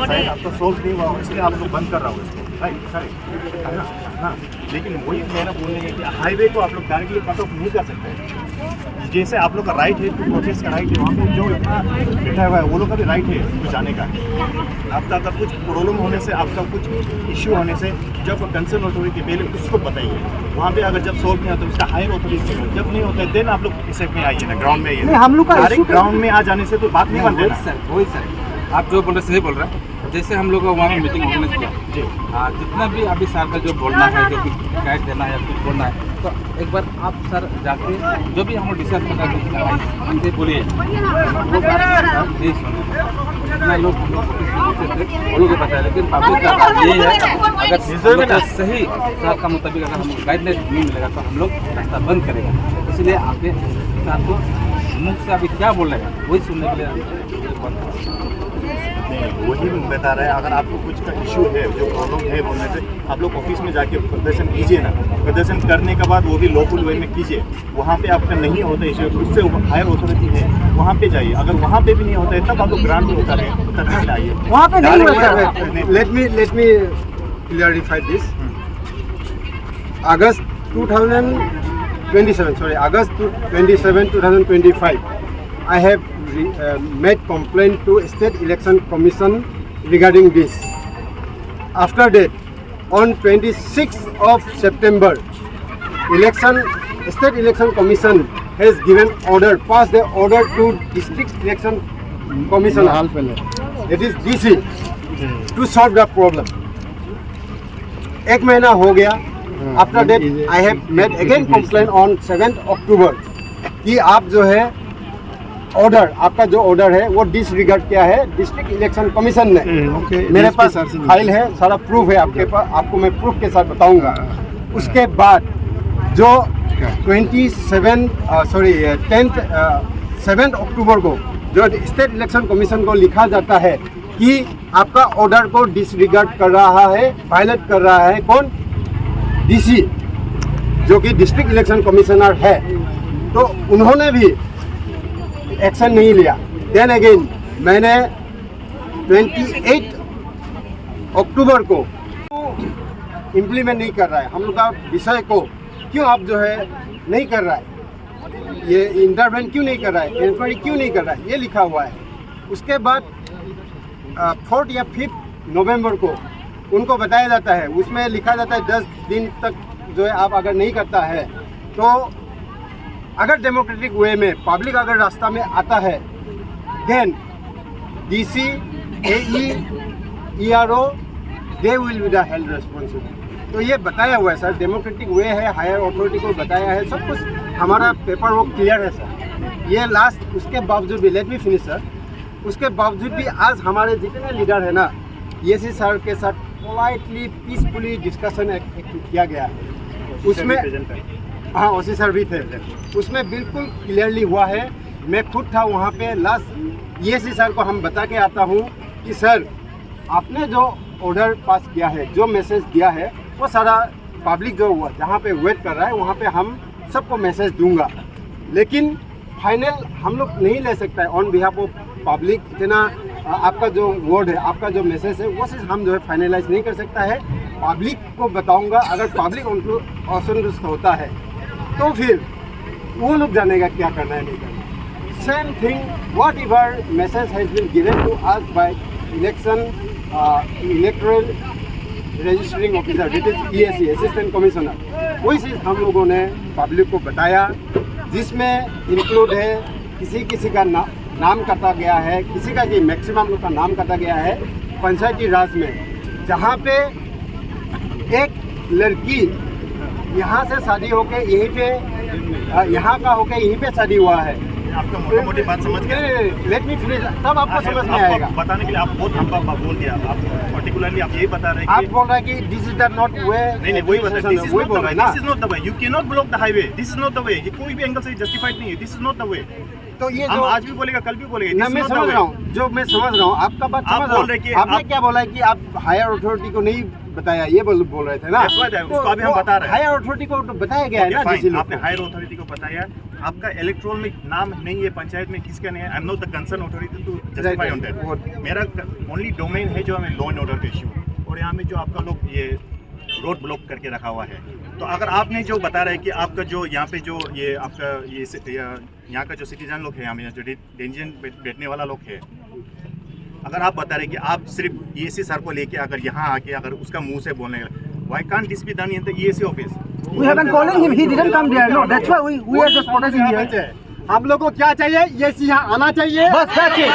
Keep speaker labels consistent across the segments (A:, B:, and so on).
A: शायद आपका सोल्व नहीं हुआ इसलिए आप लोग बंद कर रहा हो इसको, राइट, करेक्ट है ना? हाँ, लेकिन वही मेरा बोलने है कि हाईवे को आप लोग डायरेक्टली कट ऑफ नहीं कर सकते। जैसे आप लोग का राइट है, प्रोटेस्ट का राइट है, वहाँ पे जो इतना बैठा हुआ है वो लोग का भी राइट है तो जाने का। आपका अगर कुछ प्रॉब्लम होने से, आपका कुछ इश्यू होने से जब कंसर्न अथॉरिटी पहले उसको बताइए। वहाँ पे अगर जब सोल्व नहीं होता उसका हायर अथॉरिटी, जब नहीं होता है देन आप लोग इस में आइए ना, ग्राउंड में आइए।
B: हम लोग का
A: ग्राउंड में आ जाने से तो बात नहीं बनती ना।
C: वही सर, आप जो बोल रहे सही बोल रहे हैं। जैसे हम लोग वहाँ में मीटिंग ऑर्गेनाइज किया
A: जी,
C: हाँ, जितना भी अभी सर का जो बोलना है, जो भी गाइड देना है या कुछ बोलना है, तो एक बार आप सर जाके जो भी हम डिस्कस करना है बोलिए। वो बात नहीं सुने, जितना लोग हम लोग वो लोग को पता है, लेकिन पब्लिक का बात ये है अगर सही सर का मुताबिक अगर हमको गाइडलाइन नहीं मिलेगा तो हम लोग रास्ता बंद करेगा। इसलिए आपके सर को मुख से अभी क्या बोल रहे हैं वही सुनने के लिए
A: वही बता रहा है। अगर आपको कुछ का इशू है, जो प्रॉब्लम है बोलने से, आप लोग ऑफिस में जाके प्रदर्शन कीजिए ना। प्रदर्शन करने के बाद वो भी लोकल वे में कीजिए। वहाँ पे आपका नहीं होता इशू, उससे हायर अथॉरिटी है वहाँ पे जाइए। अगर वहाँ पे भी नहीं होता है तब आप लोग ग्राउंड में उतरने लाइए।
B: वहाँ पे नहीं होता है।
D: Let me clarify this. August 27, 2025, I have made complaint to State Election Commission regarding this. After that, on 26th of September, State Election Commission has given order, passed the order to District Election Commissioner, that is DC, to solve the problem. एक महीना हो गया। After that, I have made again complaint on 7th October कि आप जो है order, आपका जो ऑर्डर है वो डिसरिगार्ड किया है डिस्ट्रिक्ट इलेक्शन कमीशन ने। मेरे पास फाइल है, सारा प्रूफ है आपके पास, आपको मैं प्रूफ के साथ बताऊंगा। उसके बाद जो 7 अक्टूबर को जो स्टेट इलेक्शन कमीशन को लिखा जाता है कि आपका ऑर्डर को डिसरिगार्ड कर रहा है, वायलेट कर रहा है कौन? डीसी, जो कि डिस्ट्रिक्ट इलेक्शन कमिश्नर है। तो उन्होंने भी एक्शन नहीं लिया। देन अगेन मैंने 28 अक्टूबर को इम्प्लीमेंट नहीं कर रहा है हम लोग का विषय को, क्यों आप जो है नहीं कर रहा है, ये इंटरवेंट क्यों नहीं कर रहा है, इंक्वायरी क्यों नहीं कर रहा है, ये लिखा हुआ है। उसके बाद 4 या 5 नवंबर को उनको बताया जाता है, उसमें लिखा जाता है 10 दिन तक जो है आप अगर नहीं करता है तो अगर डेमोक्रेटिक वे में पब्लिक अगर रास्ता में आता है then DC, AE, ERO they will be the held responsible. तो ये बताया हुआ है सर, डेमोक्रेटिक वे है, हायर अथॉरिटी को बताया है, सब कुछ हमारा पेपर वर्क क्लियर है सर। ये लास्ट उसके बावजूद भी, लेट मी फिनिश सर, उसके बावजूद भी आज हमारे जितने लीडर है ना, येसी सर के साथ पोलाइटली पीसफुली डिस्कशन किया गया है। उसमें हाँ ओसी सर भी थे, उसमें बिल्कुल क्लियरली हुआ है। मैं खुद था वहाँ पे लास्ट। येसी सर को हम बता के आता हूँ कि सर आपने जो ऑर्डर पास किया है, जो मैसेज दिया है, वो सारा पब्लिक जो हुआ जहाँ पे वेट कर रहा है वहाँ पे हम सबको मैसेज दूंगा, लेकिन फाइनल हम लोग नहीं ले सकता है ऑन बिहाफ ऑफ पब्लिक। इतना आपका जो वर्ड है, आपका जो मैसेज है, वो चीज़ हम जो है फाइनलाइज नहीं कर सकता है। पब्लिक को बताऊंगा, अगर पब्लिक असंतुष्ट होता है तो फिर वो लोग जानेगा क्या करना है नहीं करना। Same thing whatever message has been given to us by electoral registering officer, that is EAC, assistant commissioner. वही चीज़ हम लोगों ने पब्लिक को बताया, जिसमें इंक्लूड है किसी का नाम काटा गया है, किसी का जी मैक्सिमम लोग का नाम काटा गया है पंचायती राज में, जहाँ पे एक लड़की यहाँ से शादी होके यहीं पे, यहाँ का होके यहीं पे शादी हुआ है।
A: आपका मोटी मोटी बात समझ गए,
D: लेट मी फिनिश, तब आपको समझ में आएगा।
A: बताने के लिए आप बहुत लंबा बोल दिया। आप पर्टिकुलरली आप यही बता रहे हैं,
D: आप बोल रहे हैं कि दिस इज द नॉट वे।
A: नहीं वही बता रहे, this is not the way, this is not the way, you can not block the highway, this is not the way. ये कोई भी एंगल से जस्टिफाइड नहीं है, this is not the way.
D: तो ये
A: हम आज भी बोलेगा, कल भी बोलेगा,
D: मैं समझ रहा हूँ, जो मैं समझ रहा हूँ आपका बात समझ रहा हूँ। आपने क्या बोला है कि आप हायर अथॉरिटी को नहीं बताया, ये बोल रहे थे ना,
A: उसको अभी हम बता रहे हैं।
D: हायर अथॉरिटी को तो बताया गया है ना,
A: आपने हायर अथॉरिटी को बताया, आपका इलेक्ट्रोल में नाम नहीं है, पंचायत में किसका नहीं है, I am not the concern authority to justify on that. मेरा ओनली डोमेन है जो हमें लॉ एंड ऑर्डर का इशू, और यहाँ में जो आपका लोग ये रोड ब्लॉक करके रखा हुआ है। तो अगर आपने जो बता रहे कि आपका जो यहाँ पे जो ये आपका ये यहाँ का जो सिटीजन लोग है, यहाँ में जो डेंजन बैठने वाला लोग है, अगर आप बता रहे कि आप सिर्फ EAC सर को लेके अगर यहाँ आके अगर उसका मुंह से बोलने, why can't this be done in the EAC office?
B: We have been calling him. He didn't come there. No, that's why we are just protesting here.
D: हम लोग को क्या चाहिए? EAC यहाँ आना चाहिए।
B: बस that's it.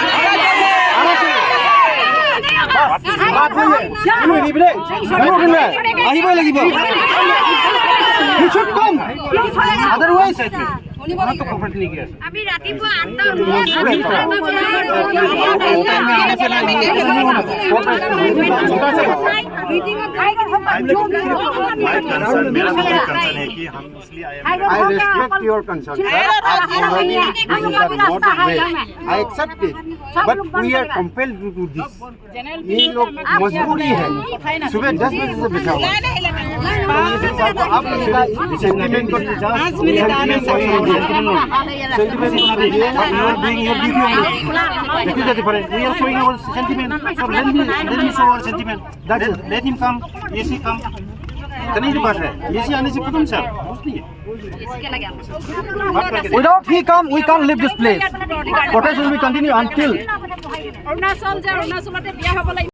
B: आना चाहिए। बात हुई है। इन्हें रिबले। আহিব লাগিব। He should come. Otherwise,
E: আমি ৰাতিপুৱা 8টা
A: My concern, मेरा कंसर्न है कि हम इसलिए आए हैं।
D: I respect your concern, sir. आप already this is not a way. I accept it, but we are compelled to do this. ये लोग मजबूरी है। सुबह 10 बजे से बैठा हुआ है। आप लोगों का सेंटिमेंट को
A: Let him come, EAC come. इतनी ही बात है, EAC आने से कुछ sir
B: without he come, we can't leave this place. Protest will be continue until
E: Arunachal যে অৰুণাচলতে বিয়া হ'ব লাগিব।